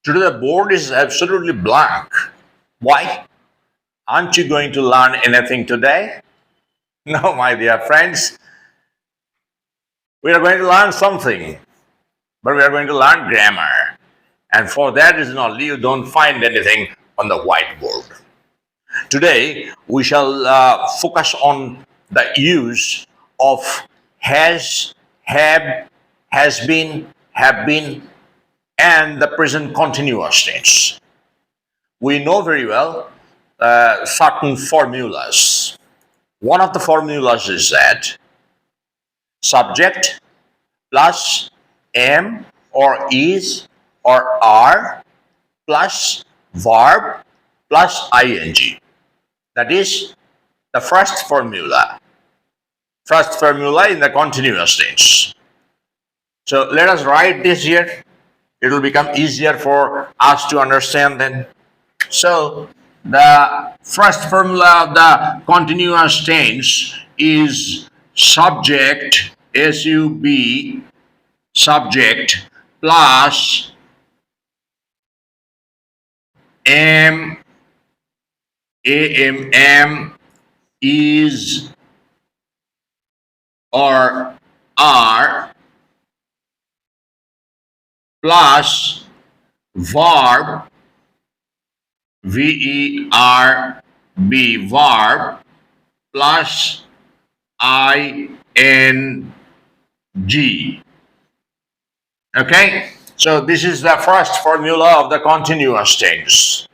Today the board is absolutely blank. Why? Aren't you going to learn anything today? No, my dear friends. We are going to learn something, but we are going to learn grammar. And for that reason only, you don't find anything on the whiteboard. Today, we shall focus on the use of has, have been, and the present continuous tense. We know very well certain formulas. One of the formulas is that subject plus am or is or are plus verb plus ing. That is the first formula. First formula in the continuous tense. So let us write this here. It will become easier for us to understand then. So the first formula of the continuous tense is subject, sub, subject plus am, is or are plus verb, verb, verb plus ing. Okay, so this is the first formula of the continuous tense.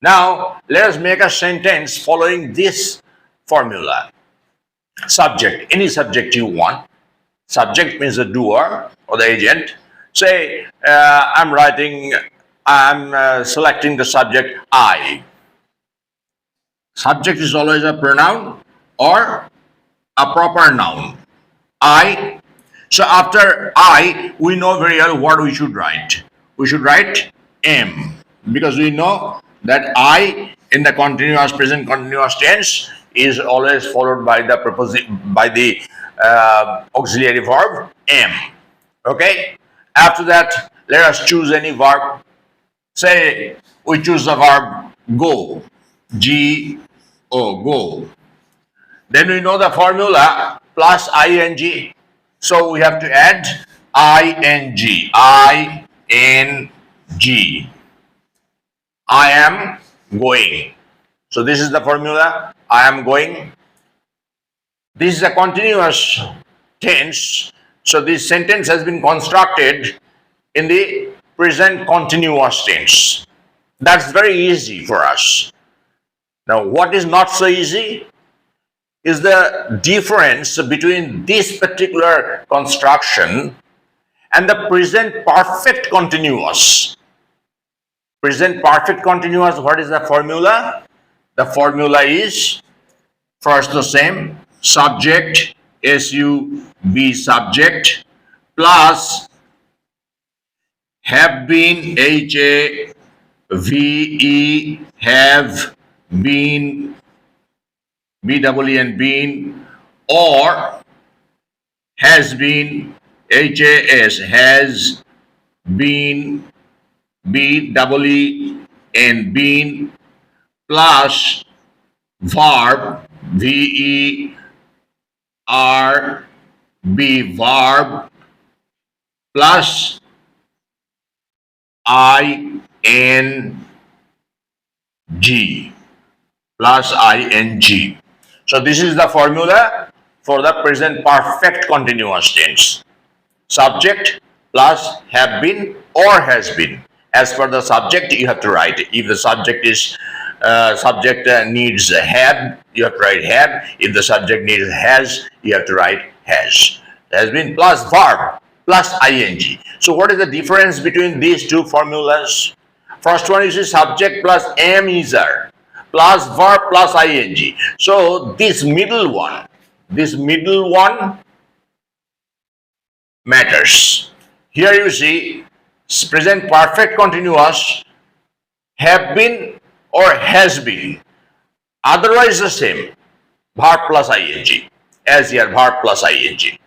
Now let us make a sentence following this formula. Subject, any subject you want. Subject means the doer or the agent. Say I'm selecting the subject I. Subject is always a pronoun or a proper noun. I. So after I, we know very well what we should write. We should write am, because we know that I in the continuous present continuous tense is always followed by the auxiliary verb am. Okay. After that, let us choose any verb. Say we choose the verb go, go. Then we know the formula plus ing. So we have to add ing. I am going. So this is the formula. I am going. This is a continuous tense. So this sentence has been constructed in the present continuous tense. That's very easy for us. Now, what is not so easy is the difference between this particular construction and the present perfect continuous. Present perfect continuous, what is the formula? The formula is first the same, subject, sub, subject, plus have been, have, have been, been, or has been, has been, been, plus verb, verb, plus ing, plus ing. So this is the formula for the present perfect continuous tense. Subject plus have been or has been. As per the subject, you have to write. If the subject is needs have, you have to write have. If the subject needs has, you have to write has. Has been plus verb plus ing. So what is the difference between these two formulas? First one is subject plus am, is, are, plus verb plus ing. So this middle one matters. Here you see present perfect continuous, have been or has been. Otherwise the same, verb plus ing, as here verb plus ing.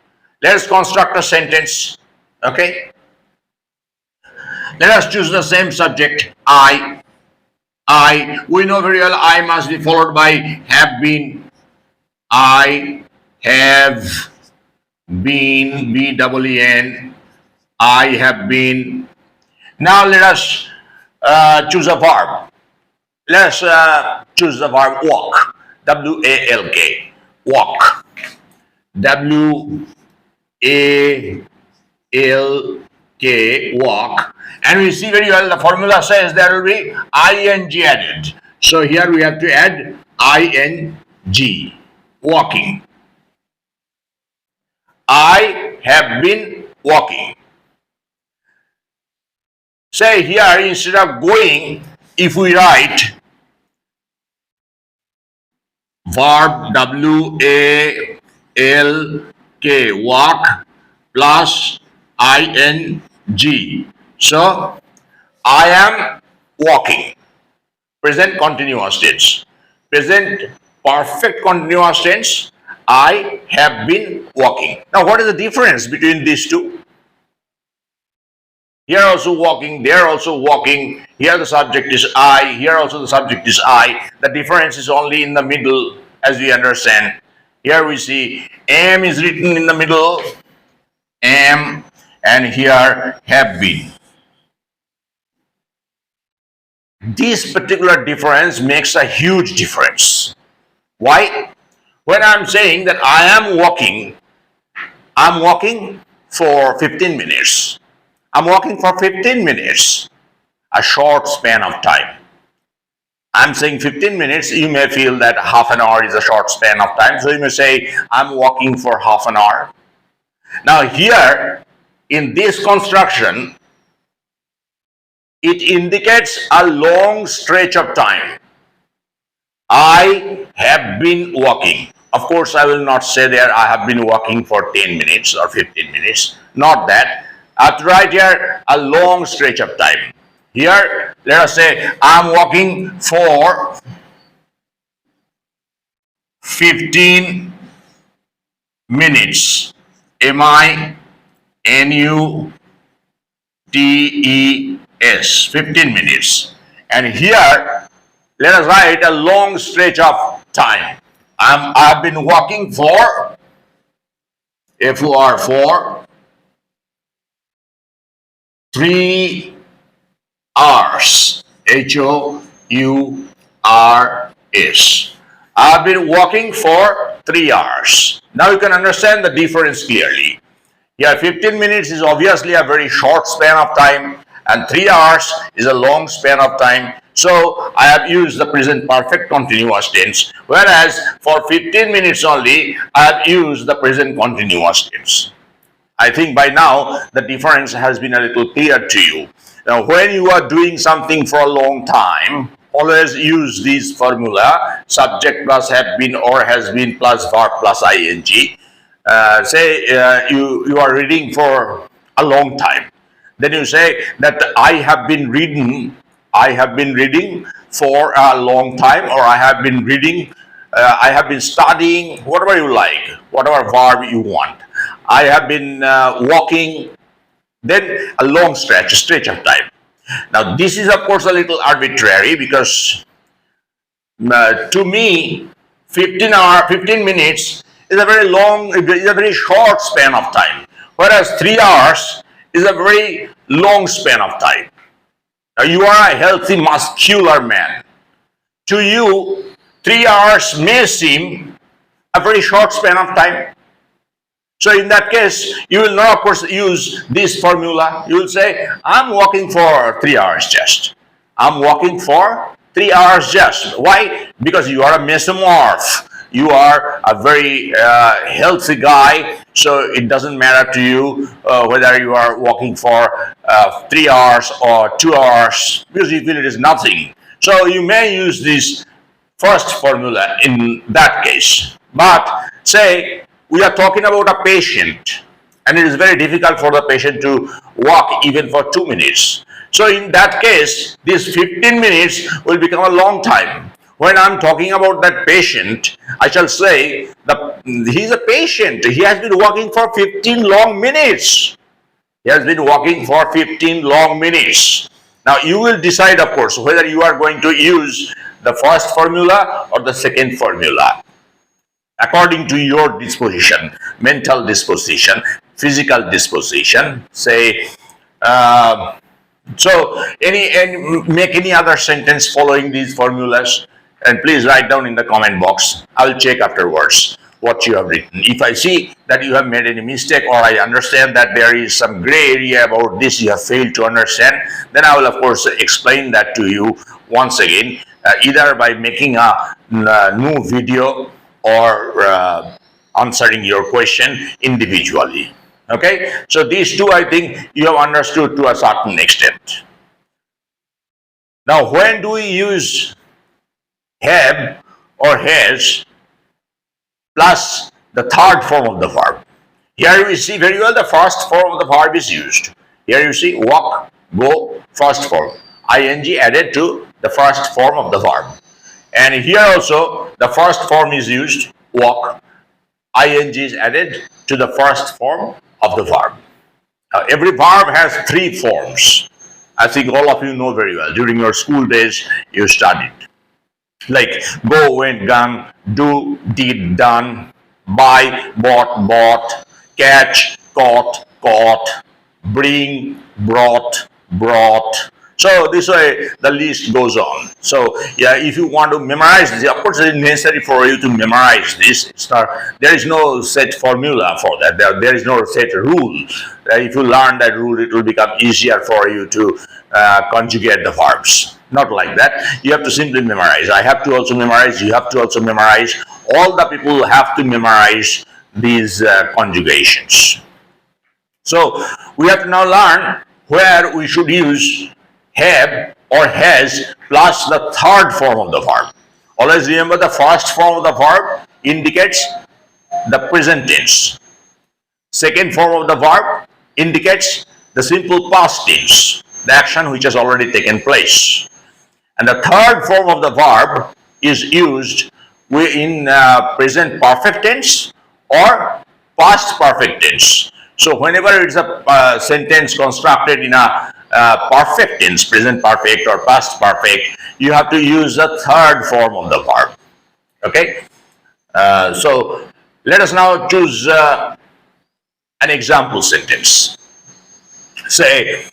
Let's construct a sentence. Okay. Let us choose the same subject, I. I. We know very well I must be followed by have been. I have been, B-E-E-N. I have been. Now let us choose a verb. Let us choose the verb walk. W-A-L-K. Walk. W-A-L-K. Walk. And we see very well the formula says there will be ing added. So here we have to add ing. Walking. I have been walking. Say here, instead of going, if we write verb W-A-L-K, walk, plus ing. So, I am walking. Present continuous tense. Present perfect continuous tense. I have been walking. Now, what is the difference between these two? Here also walking, there also walking. Here the subject is I, here also the subject is I. The difference is only in the middle, as we understand. Here we see am is written in the middle, am, and here have been. This particular difference makes a huge difference. Why? When I'm saying that I am walking, I'm walking for 15 minutes. I'm walking for 15 minutes, a short span of time. I'm saying 15 minutes, you may feel that half an hour is a short span of time. So you may say, I'm walking for half an hour. Now here, in this construction, it indicates a long stretch of time. I have been walking. Of course, I will not say there I have been walking for 10 minutes or 15 minutes. Not that. I have to write here a long stretch of time. Here, let us say I'm walking for 15 minutes. M-I-N-U-T-E-S. 15 minutes. And here, let us write a long stretch of time. I've been walking for F-O-R, 3 hours. H-O-U-R-S. I've been walking for 3 hours. Now you can understand the difference clearly. Here 15 minutes is obviously a very short span of time, and 3 hours is a long span of time. So I have used the present perfect continuous tense, whereas for 15 minutes only, I have used the present continuous tense. I think by now the difference has been a little clear to you. Now, when you are doing something for a long time, always use this formula: subject plus have been or has been plus verb plus ing. Say you are reading for a long time. Then you say that I have been reading for a long time, or I have been reading, I have been studying, whatever you like, whatever verb you want. I have been walking, then a long stretch of time. Now this is of course a little arbitrary, because to me 15 minutes is a very short span of time, whereas 3 hours is a very long span of time. Now you are a healthy muscular man. To you 3 hours may seem a very short span of time. So in that case, you will not, of course, use this formula. You will say, I'm walking for 3 hours just. I'm walking for 3 hours just. Why? Because you are a mesomorph. You are a very healthy guy, so it doesn't matter to you whether you are walking for 3 hours or 2 hours, because you feel it is nothing. So you may use this first formula in that case. But say, we are talking about a patient, and it is very difficult for the patient to walk even for 2 minutes. So in that case, this 15 minutes will become a long time. When I'm talking about that patient, I shall say that he's a patient. He has been walking for 15 long minutes. He has been walking for 15 long minutes. Now you will decide, of course, whether you are going to use the first formula or the second formula according to your disposition, mental disposition, physical disposition. Say, so any make any other sentence following these formulas, and please write down in the comment box. I'll check afterwards what you have written. If I see that you have made any mistake, or I understand that there is some gray area about this you have failed to understand, then I will of course explain that to you once again, either by making a new video or answering your question individually. Okay, so these two I think you have understood to a certain extent. Now, when do we use have or has plus the third form of the verb? Here we see very well the first form of the verb is used. Here you see walk, go, first form. ing added to the first form of the verb. And here also the first form is used, walk. ing is added to the first form of the verb. Now, every verb has three forms. I think all of you know very well. During your school days, you studied. Like go, went, gone, do, did, done, buy, bought, catch, caught, bring, brought, brought. So this way the list goes on. So yeah, if you want to memorize this, of course it is necessary for you to memorize this. There is no set formula for that. There is no set rule. If you learn that rule, it will become easier for you to conjugate the verbs. Not like that. You have to simply memorize. I have to also memorize. You have to also memorize. All the people have to memorize these conjugations. So we have to now learn where we should use have or has plus the third form of the verb. Always remember the first form of the verb indicates the present tense. Second form of the verb indicates the simple past tense, the action which has already taken place. And the third form of the verb is used in present perfect tense or past perfect tense. So whenever it's a sentence constructed in a perfect tense, present perfect or past perfect, you have to use the third form of the verb. Okay? So let us now choose an example sentence. Say,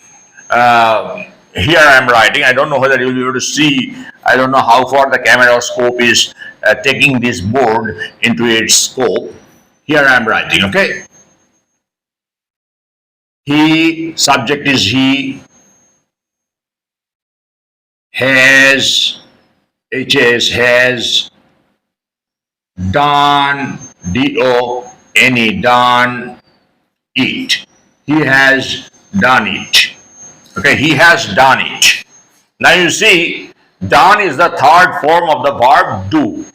here I am writing. I don't know whether you will be able to see. I don't know how far the camera scope is taking this board into its scope. Here I am writing, okay? He, subject is he, has, has, done, D-O-N-E, done it. He has done it. Okay, he has done it. Now you see, done is the third form of the verb do.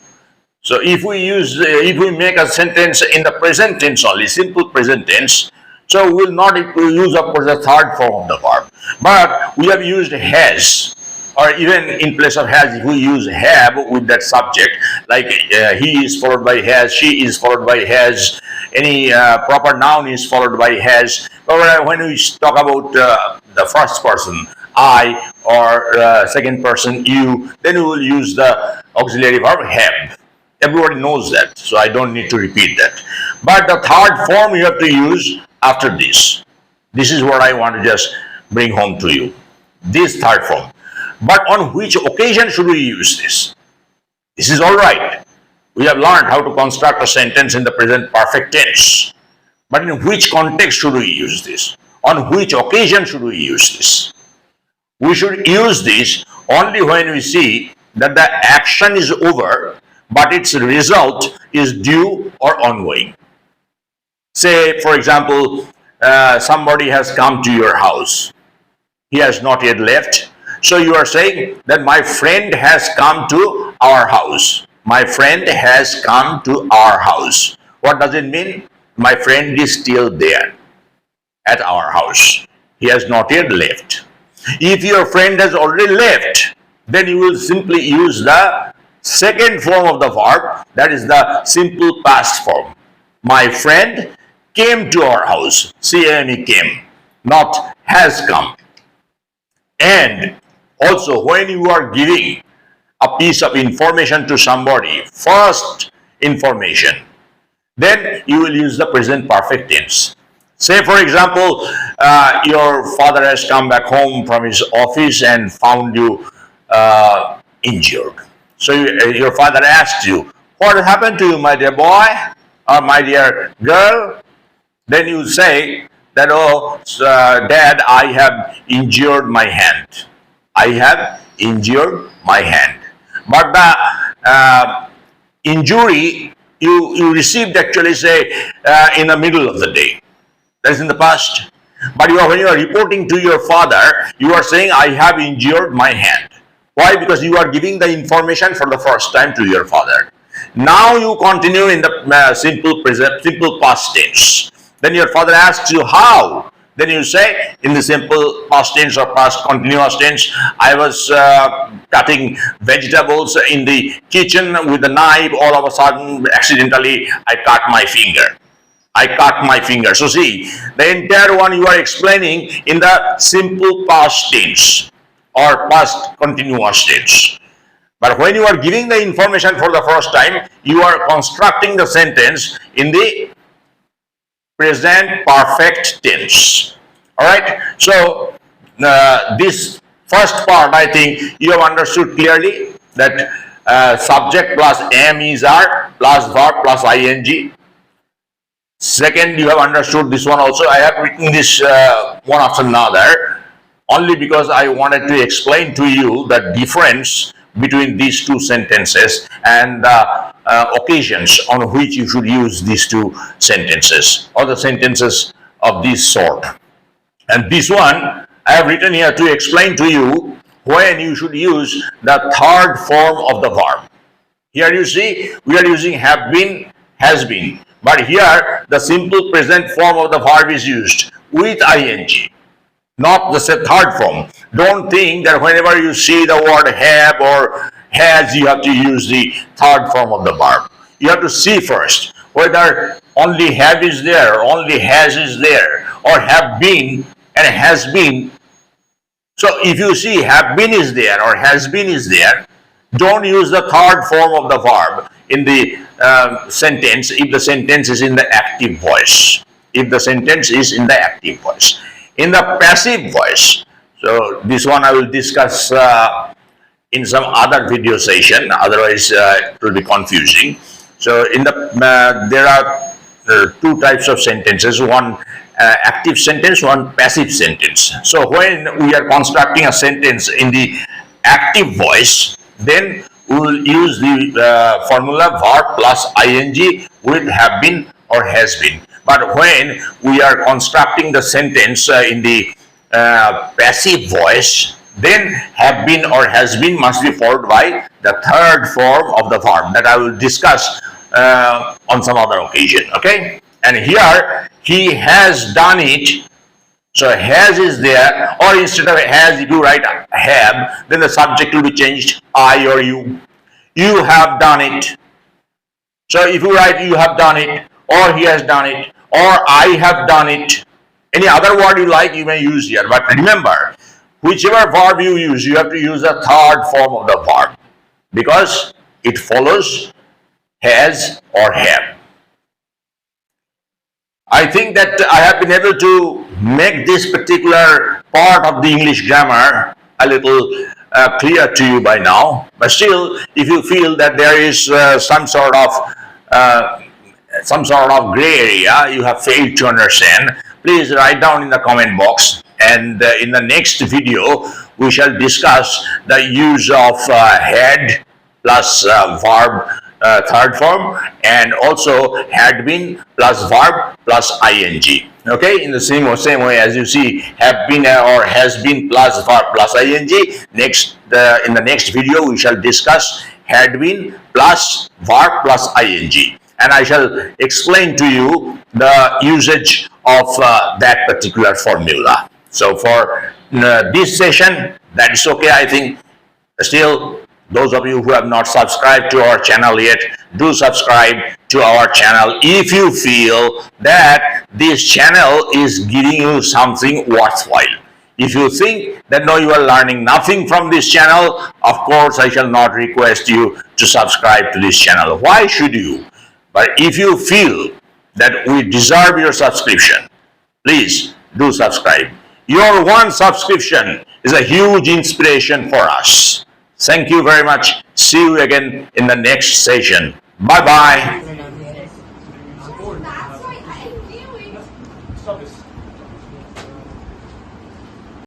So if we make a sentence in the present tense only, simple present tense, so we will not use of course the third form of the verb. But we have used has, or even in place of has, if we use have with that subject, like he is followed by has, she is followed by has, any proper noun is followed by has. Or when we talk about the first person, I, or second person, you, then we will use the auxiliary verb have. Everybody knows that, so I don't need to repeat that. But the third form you have to use after this. This is what I want to just bring home to you. This third form. But on which occasion should we use this? This is all right. We have learned how to construct a sentence in the present perfect tense. But in which context should we use this? On which occasion should we use this? We should use this only when we see that the action is over, but its result is due or ongoing. Say, for example, somebody has come to your house. He has not yet left. So you are saying that my friend has come to our house. My friend has come to our house. What does it mean? My friend is still there at our house. He has not yet left. If your friend has already left, then you will simply use the second form of the verb, that is the simple past form. My friend came to our house. CAME came. not has come. And also, when you are giving a piece of information to somebody, first information, then you will use the present perfect tense. Say, for example, your father has come back home from his office and found you injured. So your father asked you, "What happened to you, my dear boy or my dear girl?" Then you say that, "Oh, Dad, I have injured my hand. I have injured my hand." But the injury you received actually, say, in the middle of the day. That is in the past. But when you are reporting to your father, you are saying, "I have injured my hand." Why? Because you are giving the information for the first time to your father. Now you continue in the simple past tense. Then your father asks you, "How?" Then you say, in the simple past tense or past continuous tense, "I was cutting vegetables in the kitchen with a knife. All of a sudden, accidentally, I cut my finger. I cut my finger." So see, the entire one you are explaining in the simple past tense or past continuous tense. But when you are giving the information for the first time, you are constructing the sentence in the present perfect tense. All right. So this first part, I think you have understood clearly that subject plus am is are plus verb plus ing. Second, you have understood this one also. I have written this one after another only because I wanted to explain to you the difference between these two sentences and the occasions on which you should use these two sentences or the sentences of this sort. And this one I have written here to explain to you when you should use the third form of the verb. Here you see we are using have been, has been, but here the simple present form of the verb is used with ing, not the third form. Don't think that whenever you see the word have or has, you have to use the third form of the verb. You have to see first whether only have is there, or only has is there, or have been and has been. So if you see have been is there or has been is there, don't use the third form of the verb in the sentence if the sentence is in the active voice. If the sentence is in the active voice. In the passive voice, so this one I will discuss in some other video session, otherwise it will be confusing. So in the there are two types of sentences, one active sentence, one passive sentence. So when we are constructing a sentence in the active voice, then we will use the formula verb plus ing with have been or has been. But when we are constructing the sentence in the passive voice, then have been or has been must be followed by the third form of the verb that I will discuss on some other occasion. Okay? And here, he has done it. So has is there, or instead of has, if you write have, then the subject will be changed, I or you. You have done it. So if you write you have done it, or he has done it, or I have done it, any other word you like, you may use here. But remember, whichever verb you use, you have to use the third form of the verb because it follows has or have. I think that I have been able to make this particular part of the English grammar a little clear to you by now. But still, if you feel that there is some sort of gray area you have failed to understand, please write down in the comment box. And in the next video, we shall discuss the use of had plus verb third form, and also had been plus verb plus ing. Okay, in the same way as you see have been or has been plus verb plus ing. Next, in the next video, we shall discuss had been plus verb plus ing, and I shall explain to you the usage of that particular formula. So for this session, that is okay, I think. Still, Those of you who have not subscribed to our channel yet, do subscribe to our channel if you feel that this channel is giving you something worthwhile. If you think that no, you are learning nothing from this channel, of course I shall not request you to subscribe to this channel. Why should you? But if you feel that we deserve your subscription, please do subscribe. Your one subscription is a huge inspiration for us. Thank you very much. See you again in the next session. Bye bye.